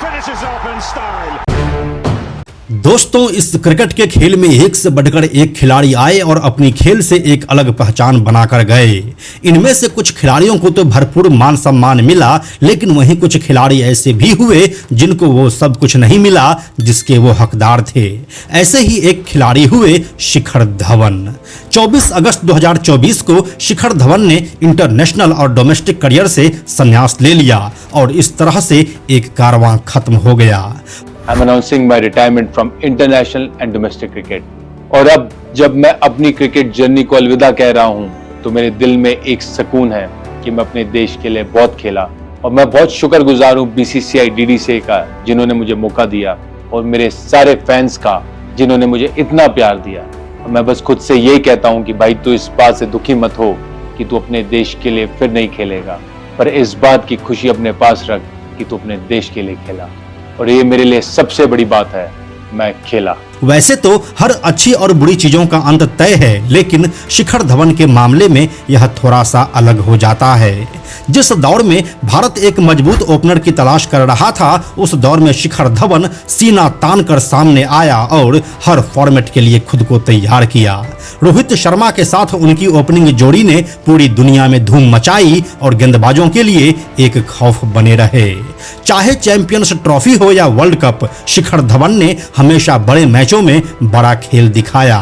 finishes off in style. दोस्तों, इस cricket के खेल में एक से बढ़कर एक खिलाड़ी आए और अपनी खेल से एक अलग पहचान बनाकर गए। इनमें से कुछ खिलाड़ियों को तो भरपूर मान सम्मान मिला, लेकिन वहीं कुछ खिलाड़ी ऐसे भी हुए जिनको वो सब कुछ नहीं मिला जिसके वो हकदार थे। ऐसे ही एक खिलाड़ी हुए शिखर धवन। 24 अगस्त 2024 को शिखर धवन ने इंटरनेशनल और डोमेस्टिक करियर से संन्यास ले लिया और इस तरह से एक कारवां खत्म हो गया। I'm announcing my retirement from international and domestic cricket. और अब जब मैं अपनी क्रिकेट जर्नी को अलविदा कह रहा हूं, तो मेरे दिल में एक सुकून है कि मैं अपने देश के लिए बहुत खेला और मैं बहुत शुक्रगुजार हूं BCCI DDCA का, जिन्होंने मुझे मौका दिया, और मेरे सारे फैंस का जिन्होंने मुझे इतना प्यार दिया। और मैं बस खुद से यही कहता हूं कि भाई, तू इस बात से दुखी मत हो कि तू अपने देश के लिए फिर नहीं खेलेगा, पर इस बात की खुशी अपने पास रख कि तू अपने देश के लिए खेला। और ये मेरे लिए सबसे बड़ी बात है, मैं खेला। वैसे तो हर अच्छी और बुरी चीजों का अंत तय है, लेकिन शिखर धवन के मामले में यह थोड़ा सा अलग हो जाता है। जिस दौर में भारत एक मजबूत ओपनर की तलाश कर रहा था, उस दौर में शिखर धवन सीना तान कर सामने आया और हर फॉर्मेट के लिए खुद को तैयार किया। रोहित शर्मा के साथ उनकी ओपनिंग जोड़ी ने पूरी दुनिया में धूम मचाई और गेंदबाजों के लिए एक खौफ बने रहे। चाहे चैंपियंस ट्रॉफी हो या वर्ल्ड कप, शिखर धवन ने हमेशा बड़े मैचों में बड़ा खेल दिखाया।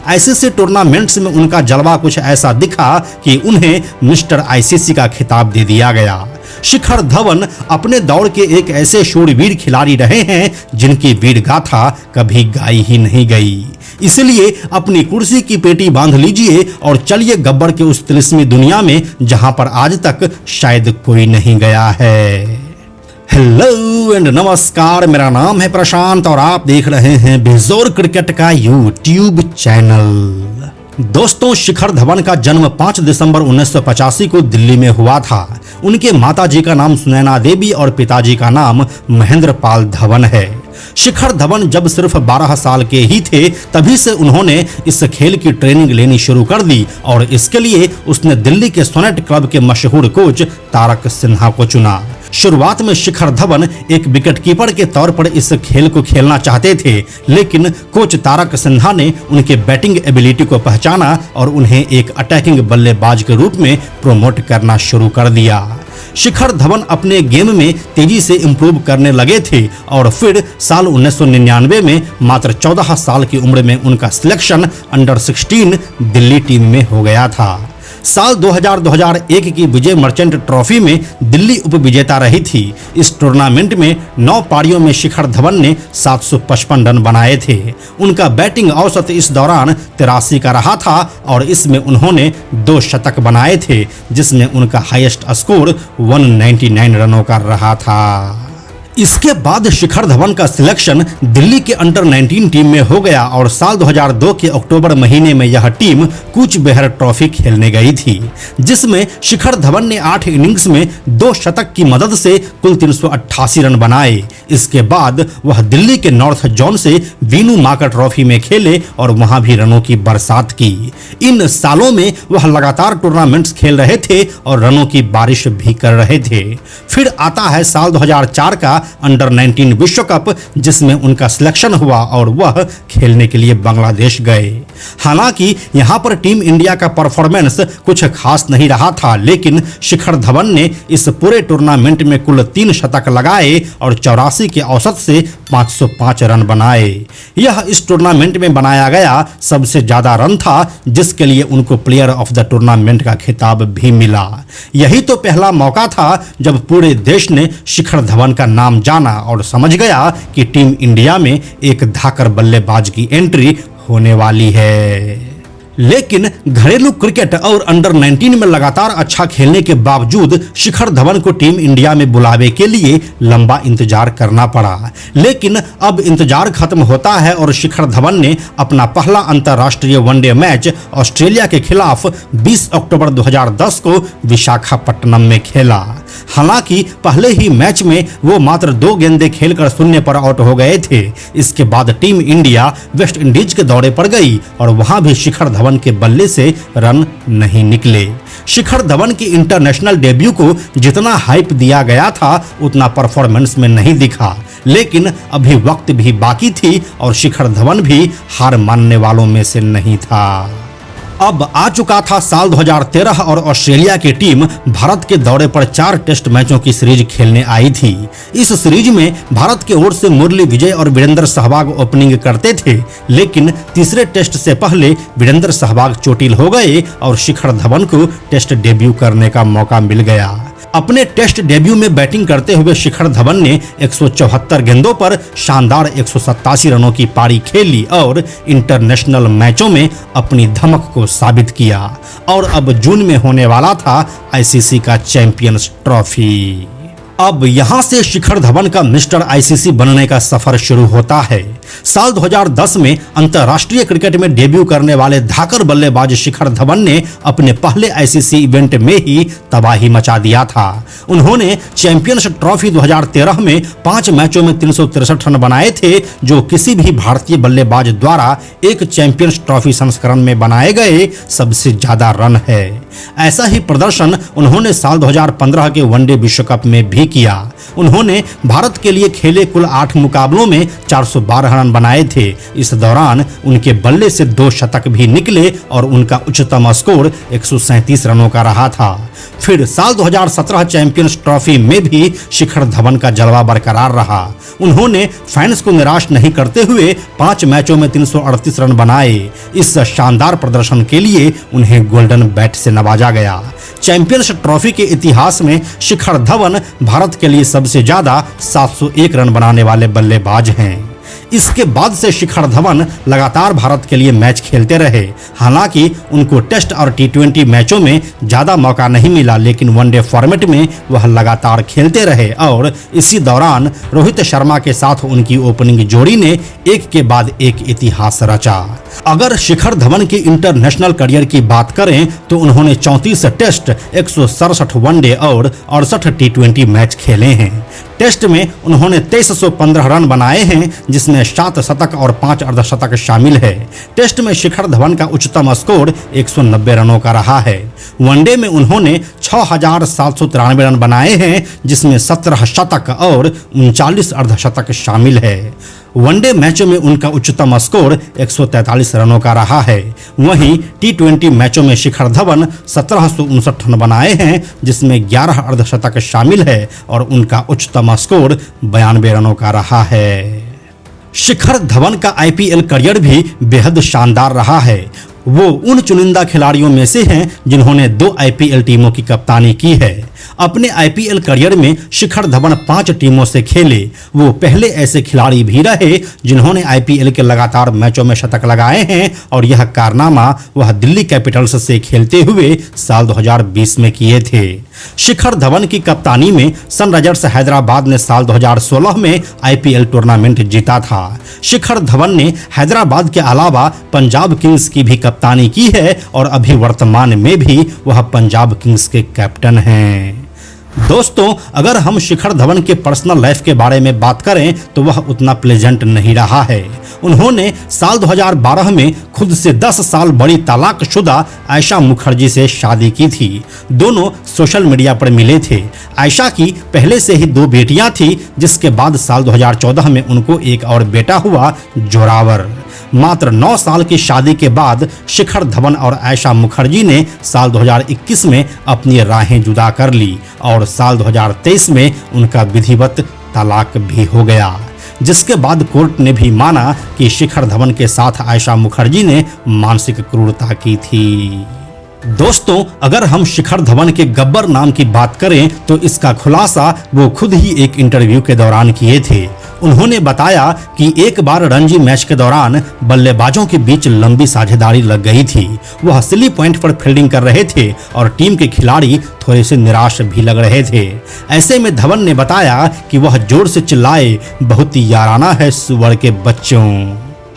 ऐसे टूर्नामेंट्स में उनका जलवा कुछ ऐसा दिखा कि उन्हें मिस्टर ICC का खिताब दे दिया गया। शिखर धवन अपने दौर के एक ऐसे शूरवीर खिलाड़ी रहे हैं जिनकी वीर गाथा कभी गाई ही नहीं गई। इसलिए अपनी कुर्सी की पेटी बांध लीजिए और चलिए गब्बर के उस तिलिस्मी दुनिया में जहां पर आज तक शायद कोई नहीं गया है। हेलो एंड नमस्कार, मेरा नाम है प्रशांत और आप देख रहे हैं बेजोर क्रिकेट का यूट्यूब चैनल। दोस्तों, शिखर धवन का जन्म 5 दिसंबर 1985 को दिल्ली में हुआ था। उनके माताजी का नाम सुनैना देवी और पिताजी का नाम महेंद्र पाल धवन है। शिखर धवन जब सिर्फ 12 साल के ही थे, तभी से उन्होंने इस खेल की ट्रेनिंग लेनी शुरू कर दी और इसके लिए उसने दिल्ली के सोनेट क्लब के मशहूर कोच तारक सिन्हा को चुना। शुरुआत में शिखर धवन एक विकेटकीपर के तौर पर इस खेल को खेलना चाहते थे, लेकिन कोच तारक सिन्हा ने उनके बैटिंग एबिलिटी को पहचाना और उन्हें एक अटैकिंग बल्लेबाज के रूप में प्रमोट करना शुरू कर दिया। शिखर धवन अपने गेम में तेजी से इंप्रूव करने लगे थे और फिर साल 1999 में मात्र 14 साल की उम्र में उनका सिलेक्शन अंडर 16 दिल्ली टीम में हो गया था। साल 2000-2001 की विजय मर्चेंट ट्रॉफी में दिल्ली उपविजेता रही थी। इस टूर्नामेंट में 9 पारियों में शिखर धवन ने 755 रन बनाए थे। उनका बैटिंग औसत इस दौरान 83 का रहा था और इसमें उन्होंने 2 शतक बनाए थे, जिसमें उनका हाईएस्ट स्कोर 199 रनों का रहा था। इसके बाद शिखर धवन का सिलेक्शन दिल्ली के अंडर 19 टीम में हो गया और साल 2002 के अक्टूबर महीने में यह टीम कूच बेहर ट्रॉफी खेलने गई थी, जिसमें शिखर धवन ने 8 इनिंग्स में 2 शतक की मदद से कुल 388 रन बनाए। इसके बाद वह दिल्ली के नॉर्थ जोन से वीनू माकर ट्रॉफी में खेले और वहां भी रनों की बरसात की। इन सालों में वह लगातार टूर्नामेंट्स खेल रहे थे और रनों की बारिश भी कर रहे थे। फिर आता है साल 2004 का अंडर 19 विश्व कप, जिसमें उनका सिलेक्शन हुआ और वह खेलने के लिए बांग्लादेश गए। हालांकि यहां पर टीम इंडिया का परफॉर्मेंस कुछ खास नहीं रहा था, लेकिन शिखर धवन ने इस पूरे टूर्नामेंट में कुल 3 शतक लगाए और 84 के औसत से 505 रन बनाए। यह इस टूर्नामेंट में बनाया गया सबसे ज्यादा रन था, जिसके लिए उनको प्लेयर ऑफ द टूर्नामेंट का खिताब भी मिला। यही तो पहला मौका था जब पूरे देश ने शिखर धवन का नाम जाना और समझ गया कि टीम इंडिया में एक धाकड़ बल्लेबाज की एंट्री होने वाली है। लेकिन घरेलू क्रिकेट और अंडर 19 में लगातार अच्छा खेलने के बावजूद शिखर धवन को टीम इंडिया में बुलावे के लिए लंबा इंतजार करना पड़ा। लेकिन अब इंतजार खत्म होता है और शिखर धवन ने अपना पहला अंतर्राष्ट्रीय वनडे मैच ऑस्ट्रेलिया के खिलाफ 20 अक्टूबर 2010 को विशाखापट्टनम में खेला। हालांकि पहले ही मैच में वो मात्र 2 गेंदें खेलकर 0 पर आउट हो गए थे। इसके बाद टीम इंडिया वेस्ट इंडीज के दौरे पर गई और वहां भी शिखर धवन के बल्ले से रन नहीं निकले। शिखर धवन के इंटरनेशनल डेब्यू को जितना हाइप दिया गया था उतना परफॉर्मेंस में नहीं दिखा, लेकिन अभी वक्त भी बाकी थी और शिखर धवन भी हार मानने वालों में से नहीं था। अब आ चुका था साल 2013 और ऑस्ट्रेलिया की टीम भारत के दौरे पर 4 टेस्ट मैचों की सीरीज खेलने आई थी। इस सीरीज में भारत की ओर से मुरली विजय और वीरेंद्र सहवाग ओपनिंग करते थे, लेकिन तीसरे टेस्ट से पहले वीरेंद्र सहवाग चोटिल हो गए और शिखर धवन को टेस्ट डेब्यू करने का मौका मिल गया। अपने टेस्ट डेब्यू में बैटिंग करते हुए शिखर धवन ने 174 गेंदों पर शानदार 187 रनों की पारी खेली और इंटरनेशनल मैचों में अपनी धमक को साबित किया। और अब जून में होने वाला था आईसीसी का चैंपियंस ट्रॉफी। अब यहां से शिखर धवन का मिस्टर आईसीसी बनने का सफर शुरू होता है। साल 2010 में अंतर्राष्ट्रीय क्रिकेट में डेब्यू करने वाले धाकड़ बल्लेबाज शिखर धवन ने अपने पहले आईसीसी इवेंट में ही तबाही मचा दिया था। उन्होंने चैंपियंस ट्रॉफी 2013 में 5 मैचों में 363 रन बनाए थे, जो किसी भी भारतीय बल्लेबाज द्वारा एक चैंपियंस ट्रॉफी संस्करण में बनाए गए सबसे ज्यादा रन है। ऐसा ही प्रदर्शन उन्होंने साल 2015 के वनडे विश्व कप में भी किया। उन्होंने भारत के लिए खेले कुल 8 मुकाबलों में 412 रन बनाए थे। इस दौरान उनके बल्ले से 2 शतक भी निकले और उनका उच्चतम स्कोर 137 रनों का रहा था। फिर साल 2017 चैंपियंस ट्रॉफी में भी शिखर धवन का जलवा बरकरार रहा। उन्होंने फैंस को निराश नहीं करते हुए 5 मैचों में 338 रन बनाए। इस शानदार प्रदर्शन के लिए उन्हें गोल्डन बैट से नवाजा गया। चैंपियंस ट्रॉफी के इतिहास में शिखर धवन भारत के लिए सबसे ज्यादा 701 रन बनाने वाले बल्लेबाज हैं। इसके बाद से शिखर धवन लगातार भारत के लिए मैच खेलते रहे। हालांकि उनको टेस्ट और टी20 मैचों में ज्यादा मौका नहीं मिला, लेकिन वनडे फॉर्मेट में वह लगातार खेलते रहे और इसी दौरान रोहित शर्मा के साथ उनकी ओपनिंग जोड़ी ने एक के बाद एक इतिहास रचा। अगर शिखर धवन के इंटरनेशनल करियर की बात करें तो उन्होंने 34 टेस्ट, 167 वनडे और 68 टी20 मैच खेले हैं। टेस्ट में उन्होंने 2315 रन बनाए हैं, जिसमें 7 शतक और 5 अर्धशतक शामिल है। टेस्ट में शिखर धवन का उच्चतम स्कोर 190 रनों का रहा है। वनडे में उन्होंने 6793 रन बनाए हैं, जिसमें 17 शतक और 39 अर्धशतक शामिल है। वनडे मैचों में उनका उच्चतम स्कोर 143 रनों का रहा है। वहीं टी20 मैचों में शिखर धवन 1759 रन बनाए हैं, जिसमें 11 अर्धशतक शामिल है और उनका उच्चतम स्कोर 92 रनों का रहा है। शिखर धवन का आईपीएल करियर भी बेहद शानदार रहा है। वो उन चुनिंदा खिलाड़ियों में से हैं जिन्होंने 2 आईपीएल टीमों की कप्तानी की है। अपने आईपीएल करियर में शिखर धवन 5 टीमों से खेले। वो पहले ऐसे खिलाड़ी भी रहे जिन्होंने आईपीएल के लगातार मैचों में शतक लगाए हैं और यह कारनामा वह दिल्ली कैपिटल्स से खेलते हुए साल 2020 में किए थे। शिखर धवन की कप्तानी में सनराइजर्स हैदराबाद ने साल 2016 में आईपीएल टूर्नामेंट जीता था। शिखर धवन ने हैदराबाद के अलावा पंजाब किंग्स की भी कप्तानी की है और अभी वर्तमान में भी वह पंजाब किंग्स के कैप्टन हैं। दोस्तों, अगर हम शिखर धवन के पर्सनल लाइफ के बारे में बात करें तो वह उतना प्लेजेंट नहीं रहा है। उन्होंने साल 2012 में खुद से 10 साल बड़ी तलाकशुदा आयशा मुखर्जी से शादी की थी। दोनों सोशल मीडिया पर मिले थे। आयशा की पहले से ही 2 बेटियां थी, जिसके बाद साल 2014 में उनको एक और बेटा हुआ, जोरावर। मात्र 9 साल की शादी के बाद शिखर धवन और आयशा मुखर्जी ने साल 2021 में अपनी राहें जुदा कर ली और साल 2023 में उनका विधिवत तलाक भी हो गया, जिसके बाद कोर्ट ने भी माना कि शिखर धवन के साथ आयशा मुखर्जी ने मानसिक क्रूरता की थी। दोस्तों, अगर हम शिखर धवन के गब्बर नाम की बात करें तो इसका खुलासा वो खुद ही एक इंटरव्यू के दौरान किए थे। उन्होंने बताया कि एक बार रणजी मैच के दौरान बल्लेबाजों के बीच लंबी साझेदारी लग गई थी। वह सिली पॉइंट पर फील्डिंग कर रहे थे और टीम के खिलाड़ी थोड़े से निराश भी लग रहे थे। ऐसे में धवन ने बताया कि वह जोर से चिल्लाए, बहुत ही याराना है सुअर के बच्चों।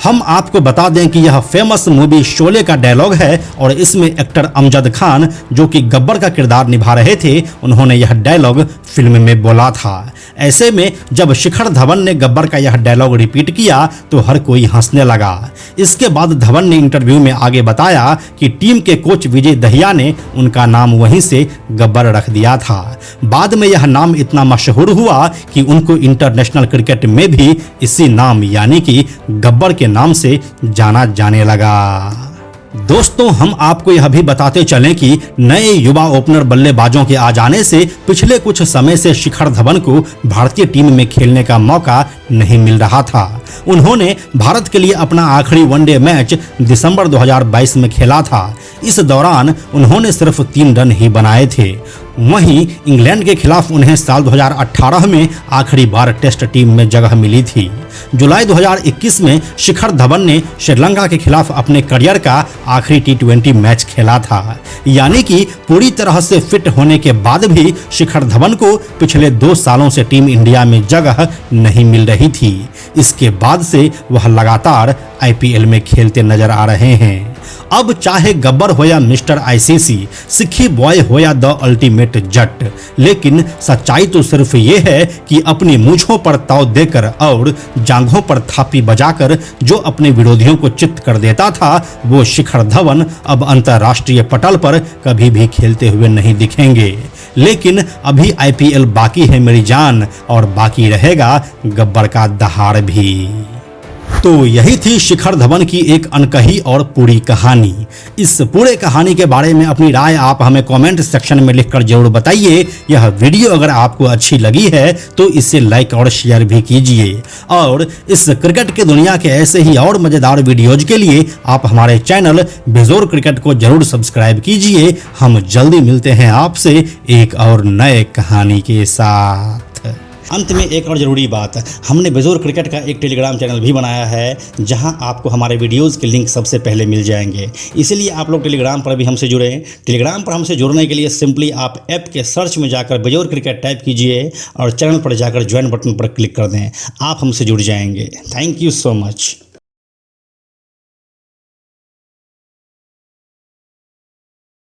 हम आपको बता दें कि यह फेमस मूवी शोले का डायलॉग है और इसमें एक्टर अमजद खान जो कि गब्बर का किरदार निभा रहे थे, उन्होंने यह डायलॉग फिल्म में बोला था। ऐसे में जब शिखर धवन ने गब्बर का यह डायलॉग रिपीट किया तो हर कोई हंसने लगा। इसके बाद धवन ने इंटरव्यू में आगे बताया कि टीम के कोच विजय दहिया ने उनका नाम वहीं से गब्बर रख दिया था। बाद में यह नाम इतना मशहूर हुआ कि उनको इंटरनेशनल क्रिकेट में भी इसी नाम यानी कि गब्बर के नाम से जाना जाने लगा। दोस्तों, हम आपको यह भी बताते चलें कि नए युवा ओपनर बल्लेबाजों के आ जाने से पिछले कुछ समय से शिखर धवन को भारतीय टीम में खेलने का मौका नहीं मिल रहा था। उन्होंने भारत के लिए अपना आखिरी वनडे मैच दिसंबर 2022 में खेला था। इस दौरान उन्होंने सिर्फ 3 रन ही बनाए थे। वहीं इंग्लैंड के खिलाफ उन्हें साल 2018 में आखिरी बार टेस्ट टीम में जगह मिली थी। जुलाई 2021 में शिखर धवन ने श्रीलंका के खिलाफ अपने करियर का आखिरी T20 मैच खेला था। यानी कि पूरी तरह से फिट होने के बाद भी शिखर धवन को पिछले 2 सालों से टीम इंडिया में जगह नहीं मिल रही थी। इसके बाद से वह लगातार IPL में खेलते नजर आ रहे हैं। अब चाहे गब्बर हो या मिस्टर ICC, सिक्की बॉय हो या द अल्टीमेट जट, लेकिन सच्चाई तो सिर्फ ये है कि अपनी मूंछों पर ताव देकर और जांघों पर थापी बजाकर जो अपने विरोधियों को चित्त कर देता था, वो शिखर धवन अब अंतर्राष्ट्रीय पटल पर कभी भी खेलते हुए नहीं दिखेंगे। लेकिन अभी IPL बाकी है मेरी जान, और बाकी रहेगा गब्बर का दहाड़ भी। तो यही थी शिखर धवन की एक अनकही और पूरी कहानी। इस पूरे कहानी के बारे में अपनी राय आप हमें कमेंट सेक्शन में लिखकर जरूर बताइए। यह वीडियो अगर आपको अच्छी लगी है तो इसे लाइक और शेयर भी कीजिए, और इस क्रिकेट की दुनिया के ऐसे ही और मजेदार वीडियोज के लिए आप हमारे चैनल बेजोर क्रिकेट को जरूर सब्सक्राइब कीजिए। हम जल्दी मिलते हैं आपसे एक और नए कहानी के साथ। अंत में एक और ज़रूरी बात, हमने बेजोर क्रिकेट का एक टेलीग्राम चैनल भी बनाया है जहां आपको हमारे वीडियोस के लिंक सबसे पहले मिल जाएंगे। इसीलिए आप लोग टेलीग्राम पर भी हमसे जुड़ें। टेलीग्राम पर हमसे जुड़ने के लिए सिंपली आप ऐप के सर्च में जाकर बेजोर क्रिकेट टाइप कीजिए और चैनल पर जाकर ज्वाइन बटन पर क्लिक कर दें। आप हमसे जुड़ जाएंगे। Thank you so much.